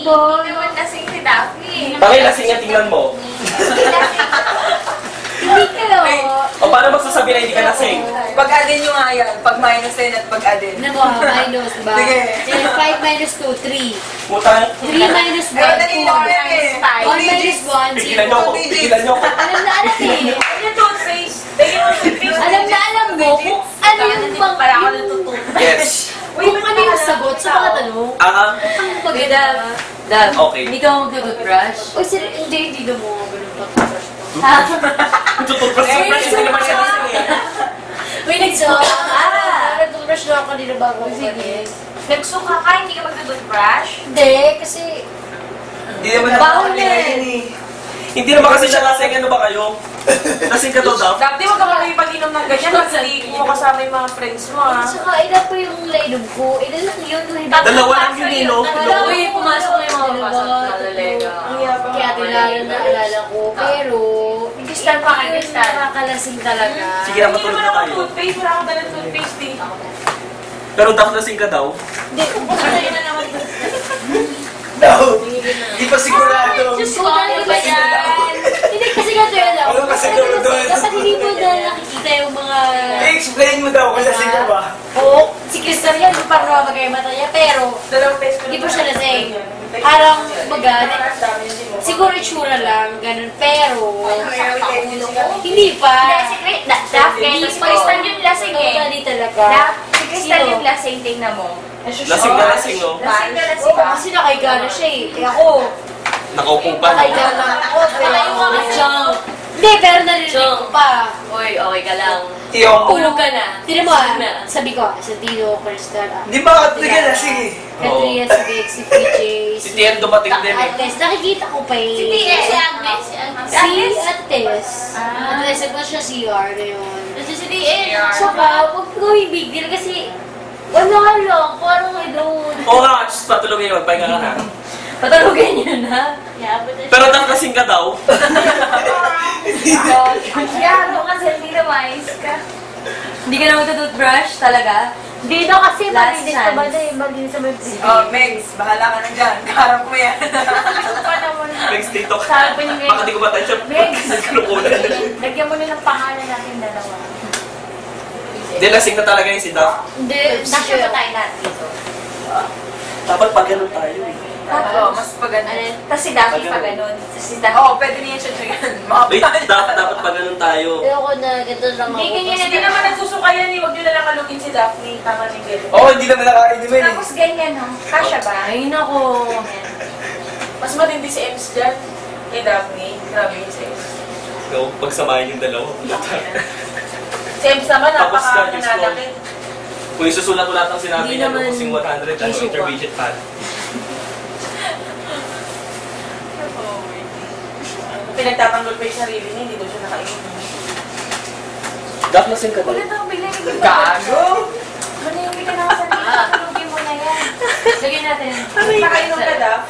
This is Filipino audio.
Hindi naman lasing si Daphne. Pakilasing nga, tingnan mo. Hindi kayo. O paano magsasabi na hindi ka lasing? Pag-addin nyo nga yan. Pag-minus 10 at pag-addin. Ano ba? Minus, diba? Sige. 5 minus 2, 3. Putang. 3 minus 1, 2. Dali lang yan eh. 1 minus 1, Pigilan nyo 0. ako, pigilan nyo ako. Alam na alam eh. Ano toothpaste? Tingin mo toothpaste. Alam na alam mo kung ano yung pang... Para ako natutunan. Yes. Kung ano yung sagot sa mga tanong. Ang maganda. Dad, Okay. hindi ka mag-toothbrush? O sila, hindi na mo ganun toothbrush ko. Tututbrush yung brush, hindi naman siya lasing eh. May nagsuka ka. Nag-toothbrush na ako kanina bago ako manis. Nagsuka ka, hindi ka magtutoothbrush? Hindi, kasi... Hindi naman Bawal napakaligayin eh. Hindi naman kasi siya lasing, ano ba kayo? Lasing ka to, Daph? Daphne, huwag ka mag-inom ng ganyan kasi hindi mo kasama yung mga friends mo, ha? Saka ilan pa yung lainom ko. Ilan lang yun. Dalawa lang yun, Nino. Uy, pumasok na yung mga pasok na lalega. Kaya tinala na alala ko. Pero, Kristal pa kayo, Kristal. nakakalasing talaga. Sige na, Hindi matulog naman na ako tayo. toothpaste, wala akong dalang toothpaste eh. Pero Daph, lasing ka daw. Hindi, kung ano yun na naman. No! Hindi pa sigurado. Diyos ko, ano ba yan? Hindi, kasi nga ito yun. Ano kasi doon? Dapat hindi mo na nakikita yung mga... I-explain mo daw kung lasing ka ba. Oo, si Crystal yan, yung parang namamagay mata niya. Pero, Dalawang test ko hindi po siya lasing. Parang magana. Siguro itsura lang, ganun. Pero, hindi pa. Daphne, Hindi si pa. Kristal yung lasing eh. Hindi talaga. Si Kristal yung lasing, tingnan mo. Lasing na lasing, no? Lasing na lasing ba? Kasi nakaiga na siya eh. Kaya ako, Nakaupo pa, no? nakaiga lang ako. Pero ako, Chong, hindi, pero narinig ko pa. uy, okay ka lang. Tiyong. Tulog ka na. Tinan mo ah, Na. sabi ko sa Tino, Crystal ah. Di ba hindi ka lasing eh? Katriya, si Vic, si PJ, Si Tien dumating din eh. Ates, nakikita ko pa eh. Si Tia, si Agnes, si Agnes. Si Ates. Ates, ito siya CR na yun. Kasi si Tia. Saka, huwag ko big deal kasi wala lang, parang I don't. Oo nga, just patulogin yun, pahinga ka na. Patulogin niyo na. Pero Daph, lasing ka daw. Yan, kasi hindi na mais ka. Hindi ka na mag-toothbrush talaga? Dito kasi Last malinis ka ba chance. na eh, malinis sa mga bibig. Oh, Megs, bahala ka na dyan. Karap mo yan. Pa naman. Next TikTok. Sabi ko niya Baka di ko matay siya. Nagkalukulan. Lagyan mo na ng pangalan natin dalawa. Hindi, lasing na talaga yung si Daph. Hindi, Nasya ba tayo lahat dito? Dapat pag ganun tayo eh. Oo, mas paganda. Tapos si Daphne pa ganun. Tapos si Daphne. Oo, pwede niya siya yan. Wait, dapat pag ganun tayo. Ayoko na, ganito lang ako. Hindi ganyan, hindi naman nagsusukayan eh. Huwag nyo na lang kalugin si Daphne. Tama ni Gero. Oo, hindi naman nakainumin eh. Tapos ganyan, no? Kasya ba? Ay, nako. Mas matindi si Ems dyan. Kay Daphne. Grabe yun si Ems. Go, pagsamahin yung dalawa. Si Ems naman, Tapos ka, Diyos ko. napaka-nanalaki. Kung isusulat ulit ang sinabi Hindi niya, naman kasing 100, ano, isuka. intermediate pad. Pinagtatanggol pa yung sarili niya, hindi daw siya nakainom. Daph, lasing ka daw. Ulit ang bigay ni Gago! Manimig ka na sa sarili. Tulugin mo na yan. Lagyan natin. Nakainom ka, Daph?